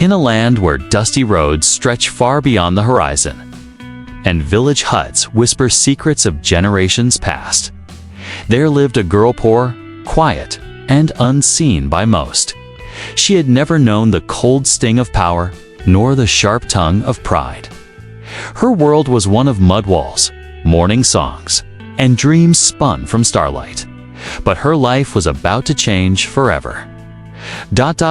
In a land where dusty roads stretch far beyond the horizon, and village huts whisper secrets of generations past, there lived a girl poor, quiet, and unseen by most. She had never known the cold sting of power, nor the sharp tongue of pride. Her world was one of mud walls, morning songs, and dreams spun from starlight. But her life was about to change forever.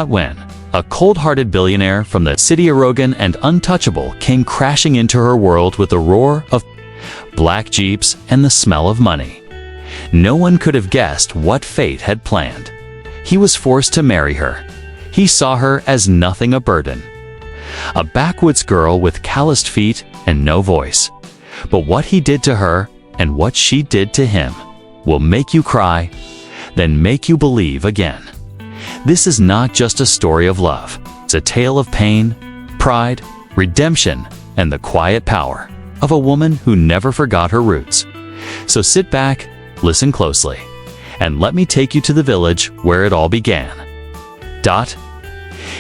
When a cold-hearted billionaire from the city arrogant and untouchable came crashing into her world with the roar of black jeeps and the smell of money. No one could have guessed what fate had planned. He was forced to marry her. He saw her as nothing a burden. A backwoods girl with calloused feet and no voice. But what he did to her and what she did to him will make you cry, then make you believe again. This is not just a story of love. It's a tale of pain, pride, redemption, and the quiet power of a woman who never forgot her roots. So sit back, listen closely, and let me take you to the village where it all began.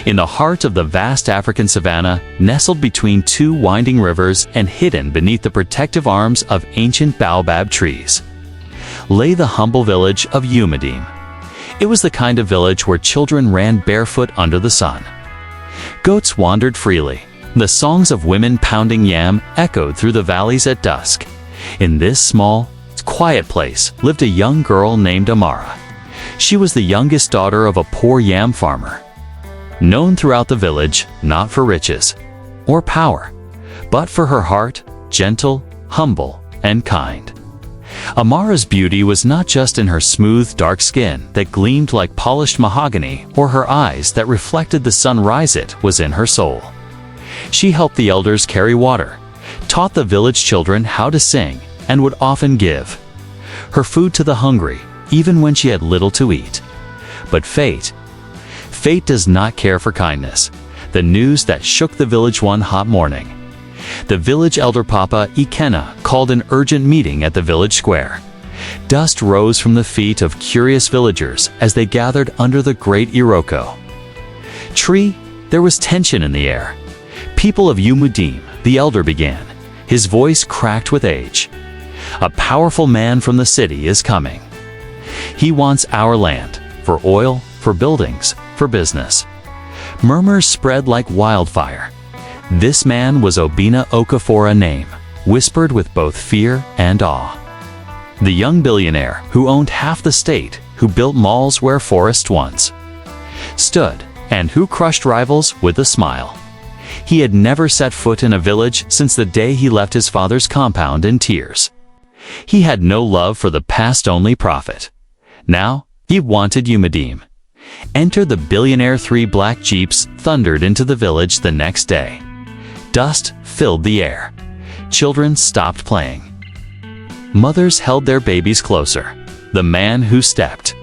In the heart of the vast African savanna, nestled between two winding rivers and hidden beneath the protective arms of ancient baobab trees, lay the humble village of Umadim. It was the kind of village where children ran barefoot under the sun. Goats wandered freely. The songs of women pounding yam echoed through the valleys at dusk. In this small, quiet place lived a young girl named Amara. She was the youngest daughter of a poor yam farmer. Known throughout the village not for riches or power, but for her heart, gentle, humble, and kind. Amara's beauty was not just in her smooth, dark skin that gleamed like polished mahogany or her eyes that reflected the sunrise. It was in her soul. She helped the elders carry water, taught the village children how to sing, and would often give her food to the hungry, even when she had little to eat. But fate does not care for kindness. The news that shook the village one hot morning. The village elder Papa Ikena called an urgent meeting at the village square. Dust rose from the feet of curious villagers as they gathered under the great Iroko tree. There was tension in the air. People of Umudim, the elder began, his voice cracked with age. A powerful man from the city is coming. He wants our land, for oil, for buildings, for business. Murmurs spread like wildfire. This man was Obina Okafor, a name, whispered with both fear and awe. The young billionaire who owned half the state, who built malls where forests once stood, and who crushed rivals with a smile. He had never set foot in a village since the day he left his father's compound in tears. He had no love for the past, only profit. Now, he wanted Umadim. Enter the billionaire. 3 black jeeps thundered into the village the next day. Dust filled the air. Children stopped playing. Mothers held their babies closer. The man who stepped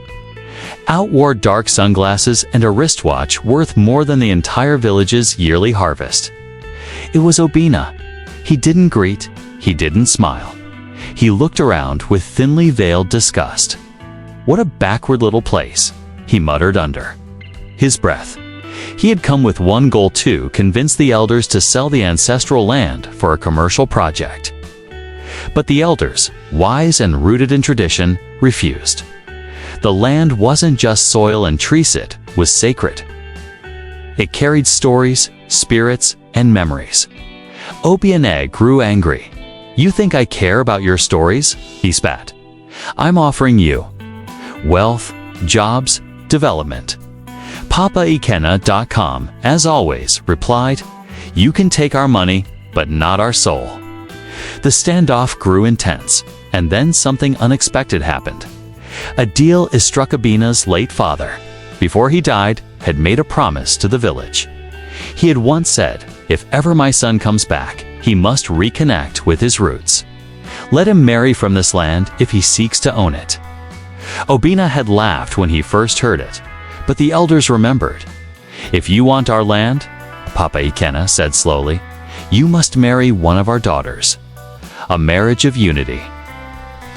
out wore dark sunglasses and a wristwatch worth more than the entire village's yearly harvest. It was Obina. He didn't greet, he didn't smile. He looked around with thinly veiled disgust. What a backward little place, he muttered under his breath. He had come with one goal: to convince the elders to sell the ancestral land for a commercial project. But the elders, wise and rooted in tradition, refused. The land wasn't just soil and trees, it was sacred. It carried stories, spirits, and memories. Obiane grew angry. You think I care about your stories? He spat. I'm offering you wealth, jobs, development. PapaIkena.com, as always, replied, you can take our money, but not our soul. The standoff grew intense, and then something unexpected happened. A deal is struck. Obina's late father, before he died, had made a promise to the village. He had once said, if ever my son comes back, he must reconnect with his roots. Let him marry from this land if he seeks to own it. Obina had laughed when he first heard it, but the elders remembered. If you want our land, Papa Ikena said slowly, you must marry one of our daughters. A marriage of unity.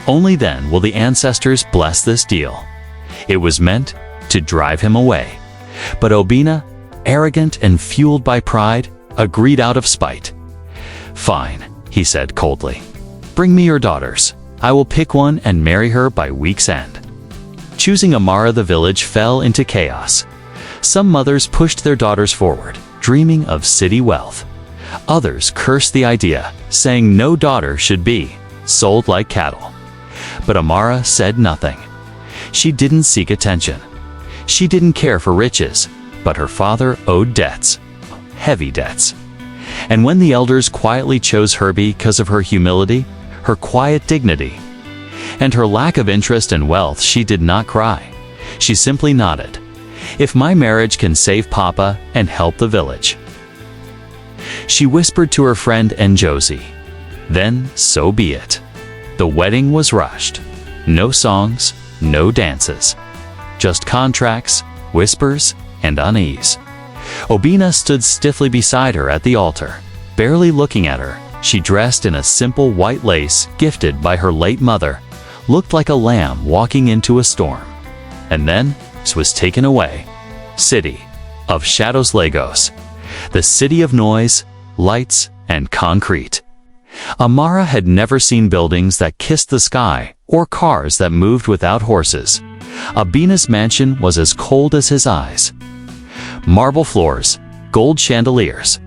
Only then will the ancestors bless this deal. It was meant to drive him away. But Obina arrogant and fueled by pride, agreed out of spite. "Fine," he said coldly. "Bring me your daughters. I will pick one and marry her by week's end." Choosing Amara, the village fell into chaos. Some mothers pushed their daughters forward, dreaming of city wealth. Others cursed the idea, saying no daughter should be sold like cattle. But Amara said nothing. She didn't seek attention. She didn't care for riches, but her father owed debts, heavy debts. And when the elders quietly chose her because of her humility, her quiet dignity, and her lack of interest and wealth, she did not cry. She simply nodded. "If my marriage can save Papa and help the village." She whispered to her friend Josie, "Then so be it." The wedding was rushed. No songs, no dances. Just contracts, whispers, and unease. Obina stood stiffly beside her at the altar, barely looking at her. She, dressed in a simple white lace gifted by her late mother, looked like a lamb walking into a storm. And then she was taken away. City of Shadows, Lagos. The city of noise, lights, and concrete. Amara had never seen buildings that kissed the sky or cars that moved without horses. Obina's mansion was as cold as his eyes. Marble floors, gold chandeliers,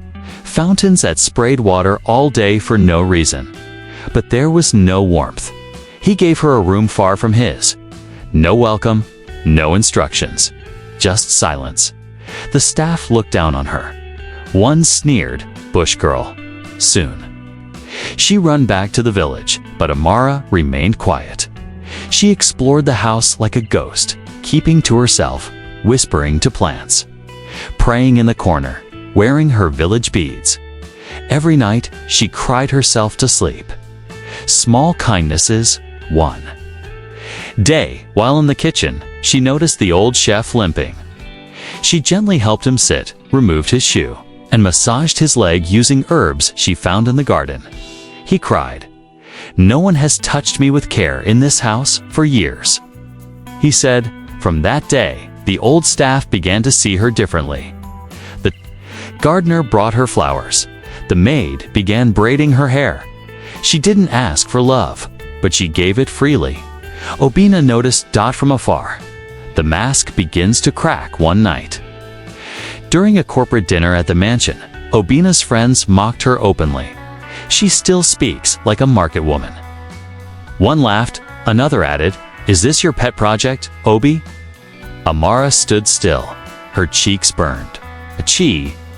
fountains that sprayed water all day for no reason. But there was no warmth. He gave her a room far from his. No welcome, no instructions, just silence. The staff looked down on her. One sneered, "Bush girl, soon." She ran back to the village, but Amara remained quiet. She explored the house like a ghost, keeping to herself, whispering to plants, praying in the corner, wearing her village beads. Every night, she cried herself to sleep. Small kindnesses, one day, while in the kitchen, she noticed the old chef limping. She gently helped him sit, removed his shoe, and massaged his leg using herbs she found in the garden. He cried, "No one has touched me with care in this house for years." He said, from that day, the old staff began to see her differently. The gardener brought her flowers. The maid began braiding her hair. She didn't ask for love, but she gave it freely. Obina noticed Dot from afar. The mask begins to crack one night. During a corporate dinner at the mansion, Obina's friends mocked her openly. She still speaks like a market woman. One laughed, another added, "Is this your pet project, Obi?" Amara stood still. Her cheeks burned.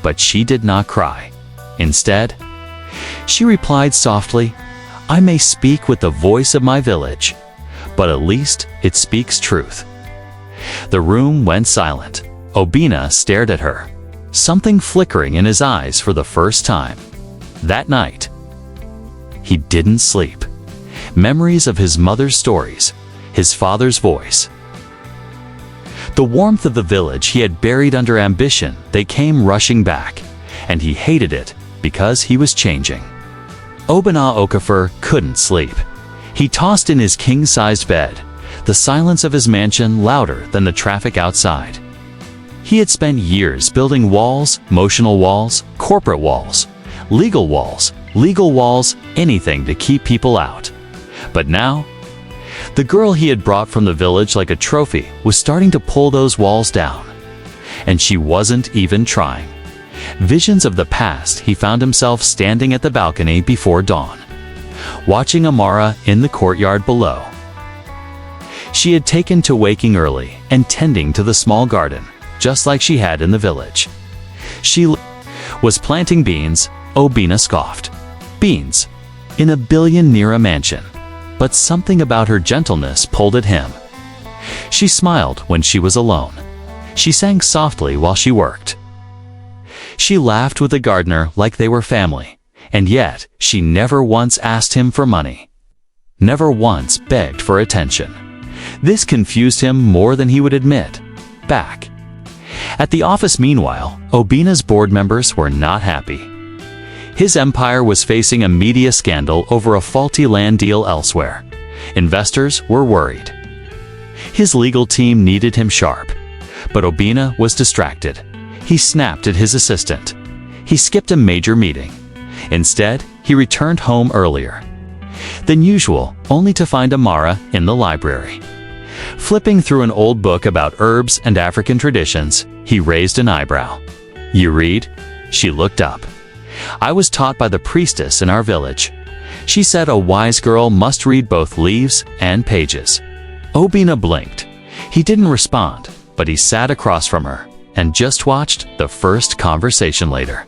But she did not cry. Instead, she replied softly, "I may speak with the voice of my village, but at least it speaks truth." The room went silent. Obina stared at her, something flickering in his eyes for the first time. That night, he didn't sleep. Memories of his mother's stories, his father's voice, the warmth of the village he had buried under ambition, they came rushing back, and he hated it because he was changing. Obina Okafor couldn't sleep. He tossed in his king-sized bed, the silence of his mansion louder than the traffic outside. He had spent years building walls, emotional walls, corporate walls, legal walls, anything to keep people out. But now, the girl he had brought from the village like a trophy was starting to pull those walls down. And she wasn't even trying. Visions of the past, he found himself standing at the balcony before dawn, watching Amara in the courtyard below. She had taken to waking early and tending to the small garden, just like she had in the village. She was planting beans. Obina scoffed. Beans? In a billionaire mansion. But something about her gentleness pulled at him. She smiled when she was alone. She sang softly while she worked. She laughed with the gardener like they were family, and yet she never once asked him for money. Never once begged for attention. This confused him more than he would admit. Back at the office, meanwhile, Obina's board members were not happy. His empire was facing a media scandal over a faulty land deal elsewhere. Investors were worried. His legal team needed him sharp. But Obina was distracted. He snapped at his assistant. He skipped a major meeting. Instead, he returned home earlier than usual, only to find Amara in the library. Flipping through an old book about herbs and African traditions, he raised an eyebrow. "You read?" She looked up. "I was taught by the priestess in our village. She said a wise girl must read both leaves and pages." Obina blinked. He didn't respond, but he sat across from her and just watched the first conversation later.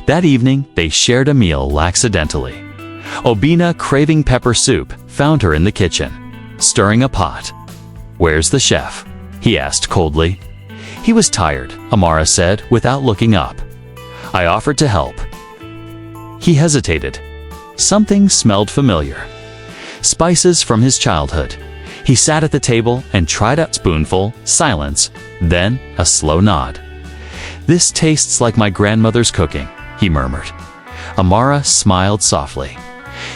That evening, they shared a meal accidentally. Obina, craving pepper soup, found her in the kitchen, stirring a pot. "Where's the chef?" he asked coldly. "He was tired," Amara said without looking up. "I offered to help." He hesitated. Something smelled familiar. Spices from his childhood. He sat at the table and tried a spoonful, silence, then a slow nod. "This tastes like my grandmother's cooking," he murmured. Amara smiled softly.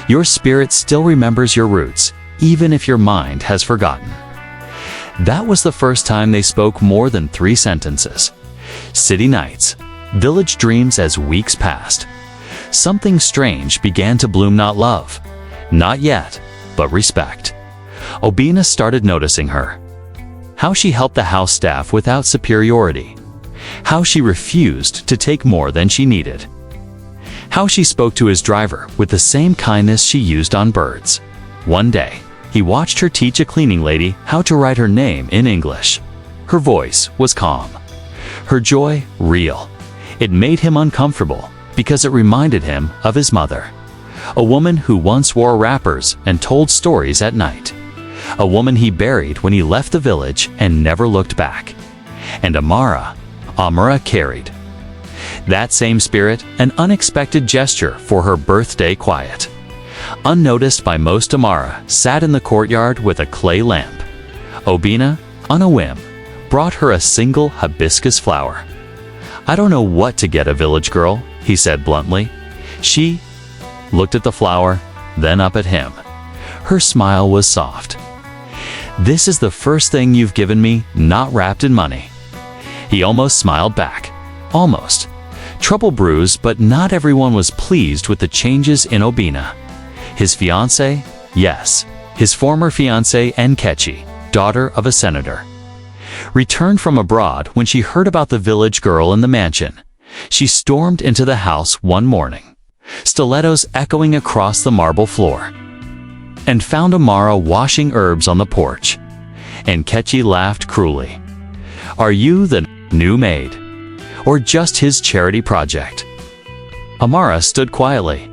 "Your spirit still remembers your roots, even if your mind has forgotten." That was the first time they spoke more than 3 sentences. City nights, village dreams as weeks passed. Something strange began to bloom, not love, not yet, but respect. Obina started noticing her. How she helped the house staff without superiority. How she refused to take more than she needed. How she spoke to his driver with the same kindness she used on birds. One day, he watched her teach a cleaning lady how to write her name in English. Her voice was calm. Her joy real. It made him uncomfortable because it reminded him of his mother. A woman who once wore wrappers and told stories at night. A woman he buried when he left the village and never looked back. And Amara carried that same spirit, an unexpected gesture for her birthday quiet. Unnoticed by most, Amara sat in the courtyard with a clay lamp. Obina, on a whim, brought her a single hibiscus flower. "I don't know what to get a village girl," he said bluntly. She looked at the flower, then up at him. Her smile was soft. "This is the first thing you've given me not wrapped in money." He almost smiled back. Almost. Trouble brews, but not everyone was pleased with the changes in Obina. His fiancée? Yes. His former fiancée, Nkechi, daughter of a senator. Returned from abroad when she heard about the village girl in the mansion. She stormed into the house one morning, stilettos echoing across the marble floor, and found Amara washing herbs on the porch. Nkechi laughed cruelly. "Are you the new maid? Or just his charity project?" Amara stood quietly.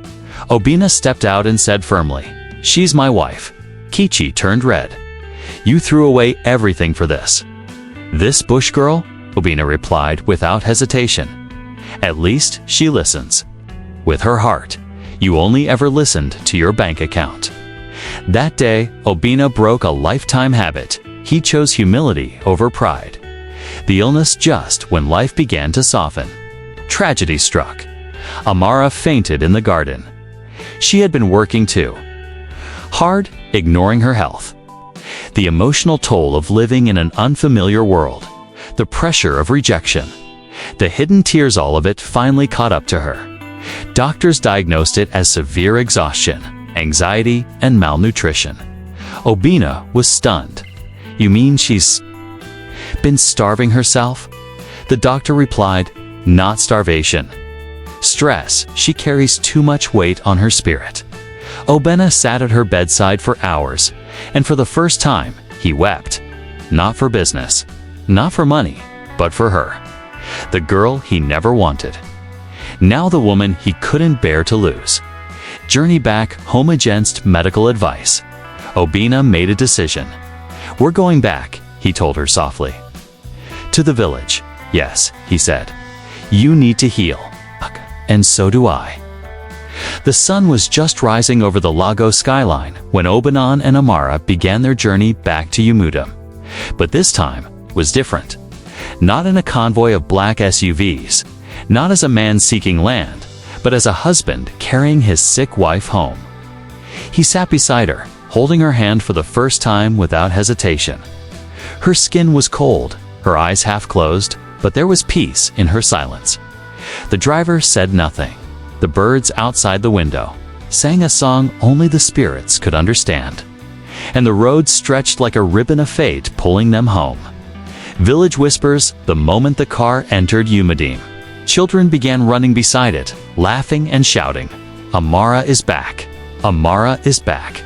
Obina stepped out and said firmly, "She's my wife." Kichi turned red. "You threw away everything for this." "This bush girl?" Obina replied without hesitation. "At least she listens. With her heart. You only ever listened to your bank account." That day, Obina broke a lifetime habit. He chose humility over pride. The illness just when life began to soften. Tragedy struck. Amara fainted in the garden. She had been working too hard, ignoring her health. The emotional toll of living in an unfamiliar world. The pressure of rejection. The hidden tears, all of it finally caught up to her. Doctors diagnosed it as severe exhaustion, anxiety, and malnutrition. Obina was stunned. "You mean she's been starving herself?" The doctor replied, "Not starvation. Stress. She carries too much weight on her spirit." Obina sat at her bedside for hours, and for the first time, he wept. Not for business, not for money, but for her. The girl he never wanted. Now the woman he couldn't bear to lose. Journey back home against medical advice. Obina made a decision. "We're going back," he told her softly. "To the village." "Yes," he said. "You need to heal. And so do I." The sun was just rising over the Lago skyline when Obanon and Amara began their journey back to Umudum. But this time was different. Not in a convoy of black SUVs, not as a man seeking land, but as a husband carrying his sick wife home. He sat beside her, holding her hand for the first time without hesitation. Her skin was cold, her eyes half closed, but there was peace in her silence. The driver said nothing. The birds outside the window sang a song only the spirits could understand. And the road stretched like a ribbon of fate pulling them home. Village whispers the moment the car entered Umadim. Children began running beside it, laughing and shouting, "Amara is back! Amara is back!"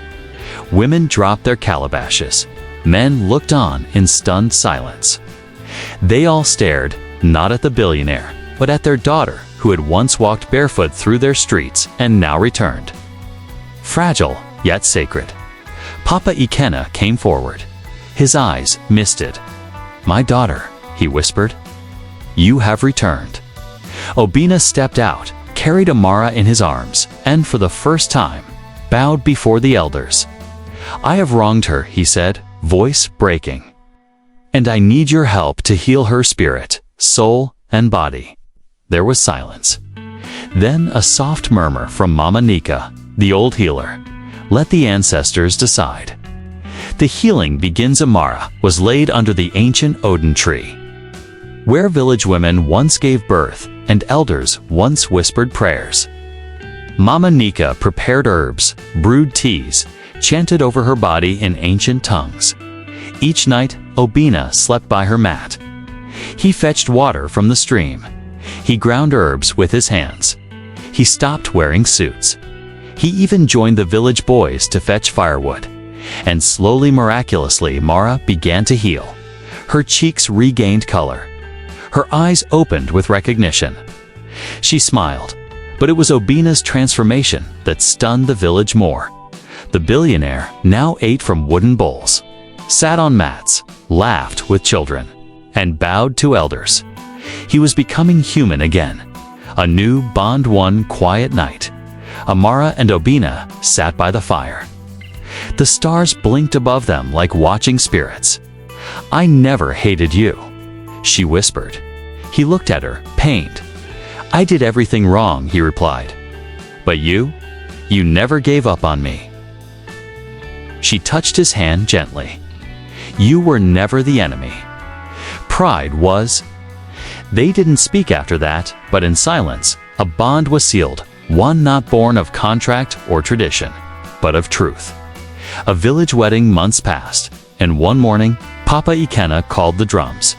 Women dropped their calabashes. Men looked on in stunned silence. They all stared, not at the billionaire, but at their daughter, who had once walked barefoot through their streets and now returned. Fragile, yet sacred. Papa Ikenna came forward. His eyes misted. "My daughter," he whispered, "you have returned." Obina stepped out, carried Amara in his arms, and for the first time, bowed before the elders. "I have wronged her," he said, voice breaking. "And I need your help to heal her spirit, soul, and body." There was silence. Then a soft murmur from Mama Nika, the old healer. "Let the ancestors decide." The healing begins. Amara was laid under the ancient Odin tree, where village women once gave birth and elders once whispered prayers. Mama Nika prepared herbs, brewed teas, chanted over her body in ancient tongues. Each night, Obina slept by her mat. He fetched water from the stream. He ground herbs with his hands. He stopped wearing suits. He even joined the village boys to fetch firewood. And slowly, miraculously, Mara began to heal. Her cheeks regained color. Her eyes opened with recognition. She smiled, but it was Obina's transformation that stunned the village more. The billionaire now ate from wooden bowls, sat on mats, laughed with children, and bowed to elders. He was becoming human again. A new bond one quiet night. Amara and Obina sat by the fire. The stars blinked above them like watching spirits. "I never hated you," she whispered. He looked at her, pained. "I did everything wrong," he replied. "But you never gave up on me." She touched his hand gently. "You were never the enemy. Pride was." They didn't speak after that, but in silence, a bond was sealed, one not born of contract or tradition, but of truth. A village wedding. Months passed, and one morning, Papa Ikenna called the drums.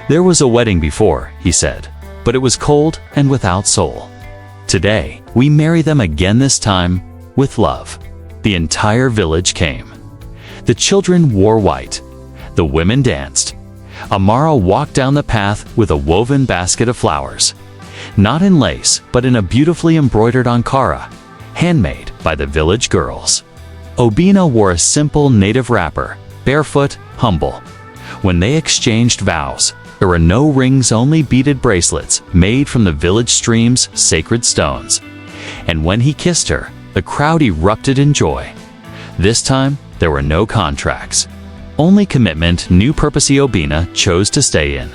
"There was a wedding before," he said, "but it was cold and without soul. Today, we marry them again, this time with love." The entire village came. The children wore white. The women danced. Amara walked down the path with a woven basket of flowers. Not in lace, but in a beautifully embroidered ankara, handmade by the village girls. Obina wore a simple native wrapper, barefoot, humble. When they exchanged vows, there were no rings, only beaded bracelets made from the village stream's sacred stones. And when he kissed her, the crowd erupted in joy. This time, there were no contracts. Only commitment. New purpose. Obina chose to stay in.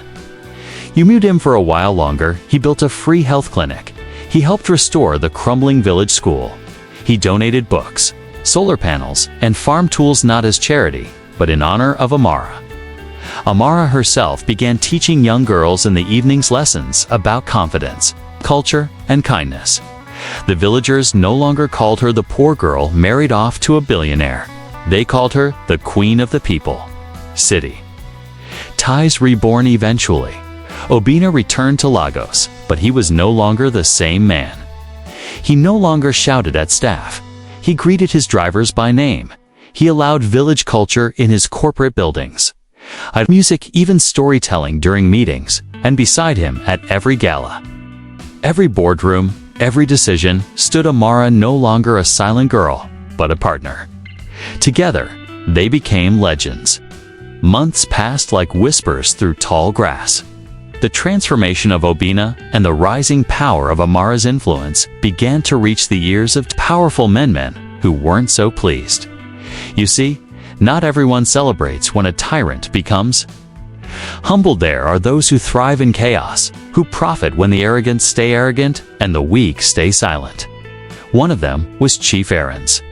You moved him for a while longer. He built a free health clinic. He helped restore the crumbling village school. He donated books, solar panels, and farm tools, not as charity, but in honor of Amara. Amara herself began teaching young girls in the evenings lessons about confidence, culture, and kindness. The villagers no longer called her the poor girl married off to a billionaire. They called her the Queen of the People. City. Ties reborn. Eventually, Obina returned to Lagos, but he was no longer the same man. He no longer shouted at staff. He greeted his drivers by name. He allowed village culture in his corporate buildings. Music, even storytelling during meetings, and beside him at every gala. Every boardroom, every decision, stood Amara, no longer a silent girl, but a partner. Together, they became legends. Months passed like whispers through tall grass. The transformation of Obina and the rising power of Amara's influence began to reach the ears of powerful men who weren't so pleased. You see, not everyone celebrates when a tyrant becomes humbled. There are those who thrive in chaos, who profit when the arrogant stay arrogant and the weak stay silent. One of them was Chief Aaron's,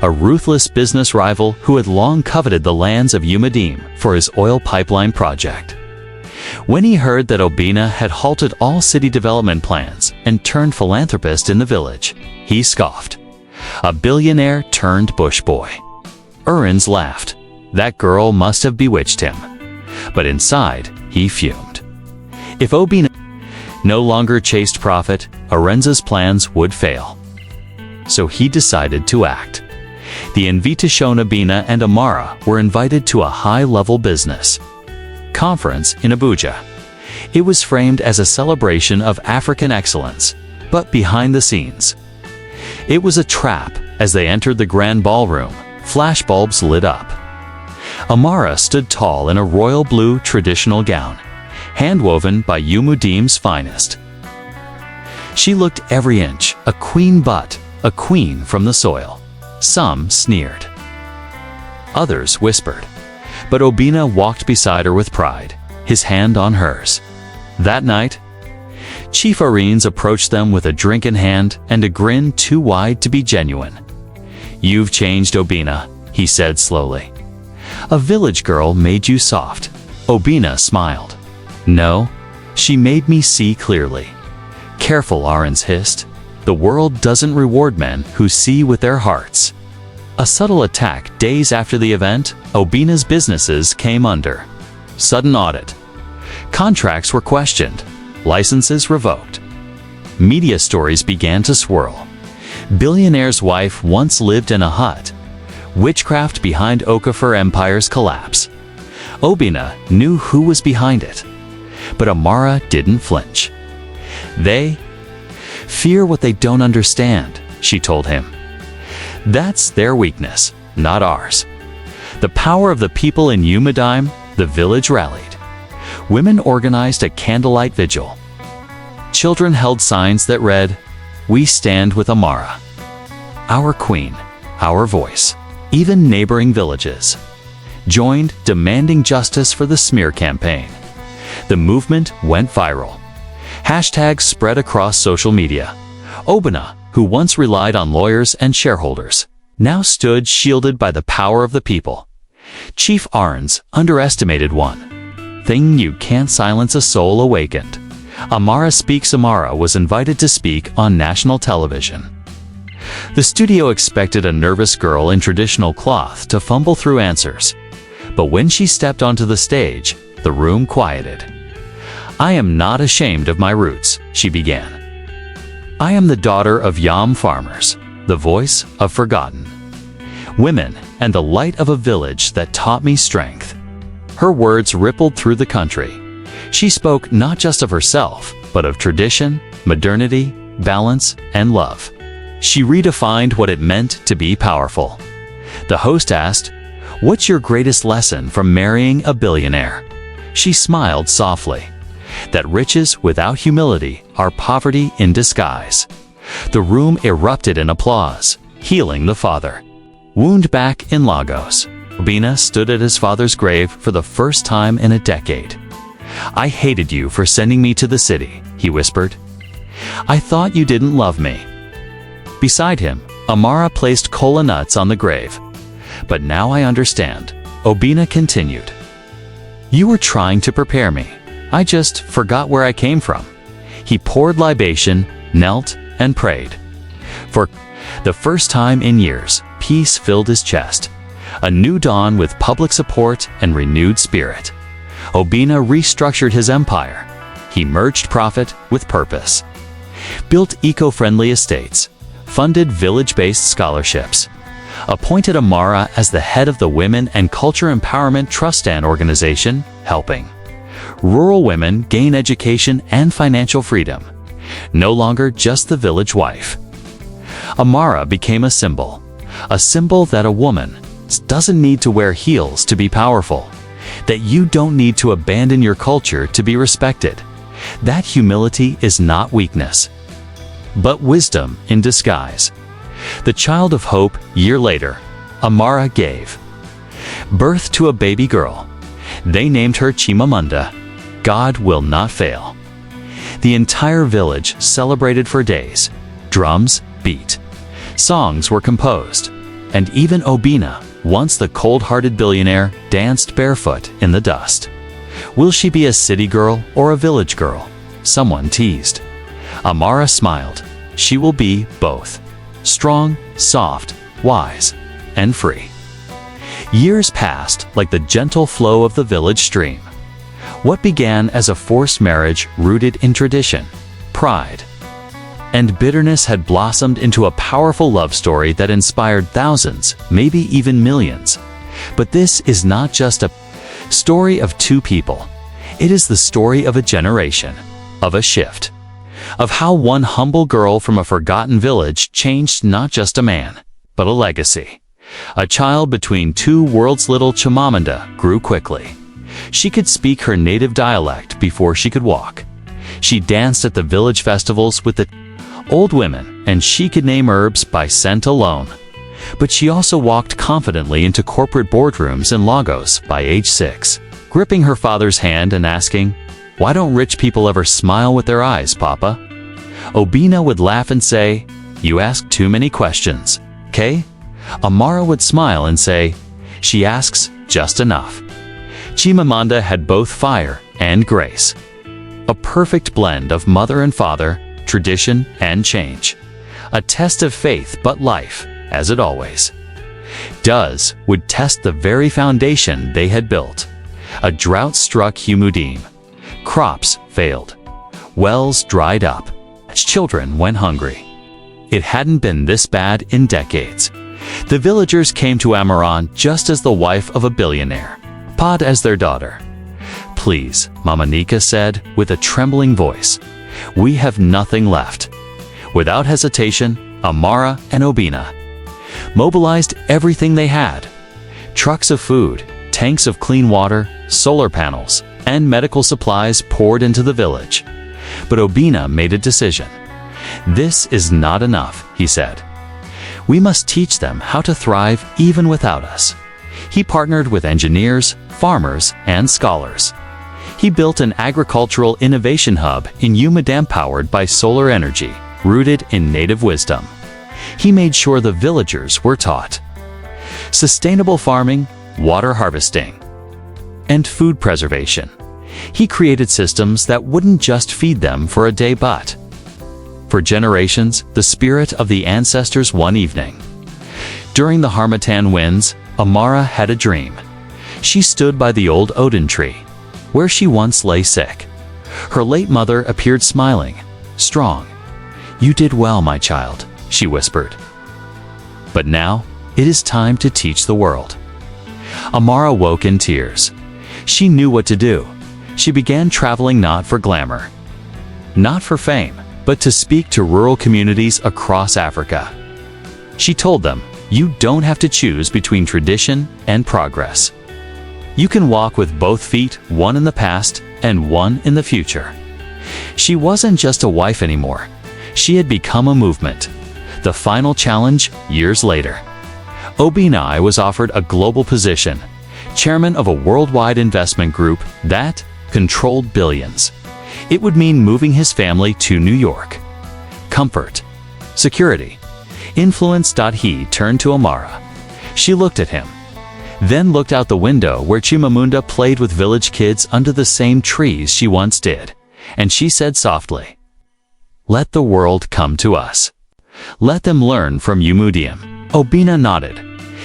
a ruthless business rival who had long coveted the lands of Umadim for his oil pipeline project. When he heard that Obina had halted all city development plans and turned philanthropist in the village, he scoffed. A billionaire turned bush boy. Urins laughed. That girl must have bewitched him. But inside, he fumed. If Obina no longer chased profit, Arenza's plans would fail. So he decided to act. The invitación Obina and Amara were invited to a high-level business conference in Abuja. It was framed as a celebration of African excellence, but behind the scenes, it was a trap. As they entered the grand ballroom, flashbulbs lit up. Amara stood tall in a royal blue traditional gown, handwoven by Umudim's finest. She looked every inch a queen, but a queen from the soil. Some sneered. Others whispered. But Obina walked beside her with pride, his hand on hers. That night, Chief Areens approached them with a drink in hand and a grin too wide to be genuine. "You've changed, Obina," he said slowly. "A village girl made you soft." Obina smiled. "No, she made me see clearly." "Careful," Areens hissed. "The world doesn't reward men who see with their hearts." A subtle attack. Days after the event, Obina's businesses came under sudden audit. Contracts were questioned, licenses revoked. Media stories began to swirl. Billionaire's wife once lived in a hut. Witchcraft behind Okafor Empire's collapse. Obina knew who was behind it, but Amara didn't flinch. "They fear what they don't understand," she told him. "That's their weakness, not ours." The power of the people in Umudim, the village rallied. Women organized a candlelight vigil. Children held signs that read, "We stand with Amara. Our queen, our voice." Even neighboring villages joined, demanding justice for the smear campaign. The movement went viral. Hashtags spread across social media. Obina, who once relied on lawyers and shareholders, now stood shielded by the power of the people. Chief Areens underestimated one thing: you can't silence a soul awakened. Amara Speaks. Amara was invited to speak on national television. The studio expected a nervous girl in traditional cloth to fumble through answers. But when she stepped onto the stage, the room quieted. "I am not ashamed of my roots," she began. "I am the daughter of Yam farmers, the voice of forgotten women, and the light of a village that taught me strength." Her words rippled through the country. She spoke not just of herself, but of tradition, modernity, balance, and love. She redefined what it meant to be powerful. The host asked, "What's your greatest lesson from marrying a billionaire?" She smiled softly. "That riches without humility are poverty in disguise." The room erupted in applause. Healing the father wound. Back in Lagos, Obina stood at his father's grave for the first time in a decade. "I hated you for sending me to the city," he whispered. "I thought you didn't love me." Beside him, Amara placed kola nuts on the grave. "But now I understand," Obina continued. "You were trying to prepare me. I just forgot where I came from." He poured libation, knelt, and prayed. For the first time in years, peace filled his chest. A new dawn with public support and renewed spirit. Obina restructured his empire. He merged profit with purpose, built eco-friendly estates, funded village-based scholarships, appointed Amara as the head of the Women and Culture Empowerment Trust, an organization helping rural women gain education and financial freedom. No longer just the village wife. Amara became a symbol that a woman doesn't need to wear heels to be powerful, that you don't need to abandon your culture to be respected. That humility is not weakness, but wisdom in disguise. The child of hope. Year later, Amara gave birth to a baby girl. They named her Chimamanda. God will not fail. The entire village celebrated for days. Drums beat, songs were composed, and even Obina, once the cold-hearted billionaire, danced barefoot in the dust. Will she be a city girl or a village girl? Someone teased. Amara smiled. She will be both. Strong, soft, wise, and free. Years passed like the gentle flow of the village stream. What began as a forced marriage rooted in tradition, pride, and bitterness had blossomed into a powerful love story that inspired thousands, maybe even millions. But this is not just a story of two people. It is the story of a generation, of a shift, of how one humble girl from a forgotten village changed not just a man, but a legacy. A child between two worlds, little Chimamanda grew quickly. She could speak her native dialect before she could walk. She danced at the village festivals with the old women, and she could name herbs by scent alone. But she also walked confidently into corporate boardrooms in Lagos by age 6, gripping her father's hand and asking, "Why don't rich people ever smile with their eyes, Papa?" Obina would laugh and say, "You ask too many questions, okay?" Amara would smile and say, "She asks just enough." Chimamanda had both fire and grace. A perfect blend of mother and father, tradition and change. A test of faith, but life, as it always does, would test the very foundation they had built. A drought struck Humudim. Crops failed. Wells dried up. Children went hungry. It hadn't been this bad in decades. The villagers came to Amaran just as the wife of a billionaire, Pod as their daughter. "Please," Mama Nika said with a trembling voice, "we have nothing left." Without hesitation, Amara and Obina mobilized everything they had. Trucks of food, tanks of clean water, solar panels, and medical supplies poured into the village. But Obina made a decision. "This is not enough," he said. "We must teach them how to thrive even without us." He partnered with engineers, farmers, and scholars. He built an agricultural innovation hub in Umadam powered by solar energy, rooted in native wisdom. He made sure the villagers were taught sustainable farming, water harvesting, and food preservation. He created systems that wouldn't just feed them for a day but for generations, the spirit of the ancestors. One evening, during the Harmattan winds, Amara had a dream. She stood by the old Odin tree, where she once lay sick. Her late mother appeared smiling, strong. "You did well, my child," she whispered. "But now, it is time to teach the world." Amara woke in tears. She knew what to do. She began traveling not for glamour, not for fame, but to speak to rural communities across Africa. She told them, "You don't have to choose between tradition and progress. You can walk with both feet, one in the past and one in the future." She wasn't just a wife anymore. She had become a movement. The final challenge, years later. Obinai was offered a global position, chairman of a worldwide investment group that controlled billions. It would mean moving his family to New York. Comfort, security, influence. He turned to Amara. She looked at him, then looked out the window where Chimamanda played with village kids under the same trees she once did, and she said softly, "Let the world come to us. Let them learn from Umudium." Obina nodded.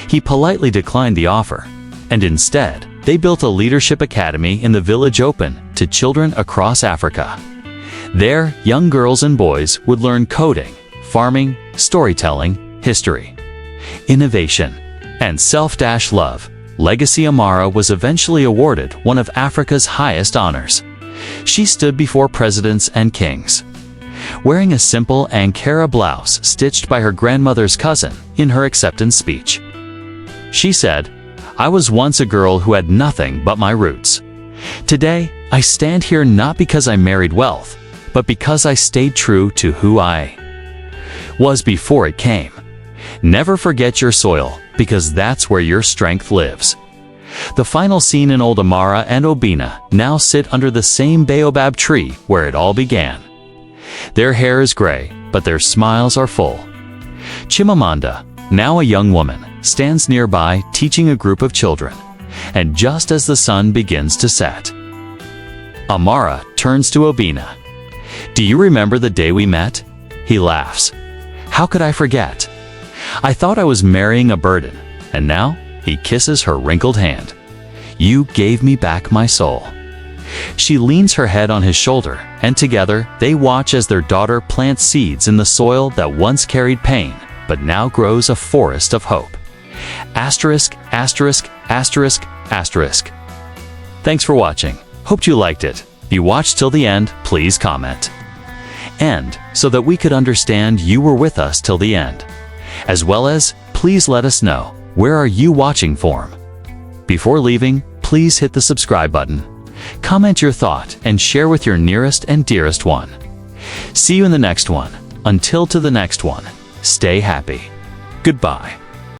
He politely declined the offer, and instead, they built a leadership academy in the village open to children across Africa. There, young girls and boys would learn coding, farming, storytelling, history, innovation, and self-love. Legacy. Amara was eventually awarded one of Africa's highest honors. She stood before presidents and kings, wearing a simple Ankara blouse stitched by her grandmother's cousin in her acceptance speech. She said, "I was once a girl who had nothing but my roots. Today, I stand here not because I married wealth, but because I stayed true to who I was before it came. Never forget your soil, because that's where your strength lives." The final scene in Old Amara and Obina now sit under the same baobab tree where it all began. Their hair is gray, but their smiles are full. Chimamanda, now a young woman, stands nearby teaching a group of children. And just as the sun begins to set, Amara turns to Obina. "Do you remember the day we met?" He laughs. "How could I forget? I thought I was marrying a burden, and now," he kisses her wrinkled hand, "you gave me back my soul." She leans her head on his shoulder, and together they watch as their daughter plants seeds in the soil that once carried pain, but now grows a forest of hope. Asterisk, asterisk, asterisk, asterisk. Thanks for watching. Hope you liked it. If you watched till the end, please comment. And so that we could understand you were with us till the end. As well as, please let us know, where are you watching from? Before leaving, please hit the subscribe button. Comment your thought and share with your nearest and dearest one. See you in the next one. Until to the next one, stay happy. Goodbye.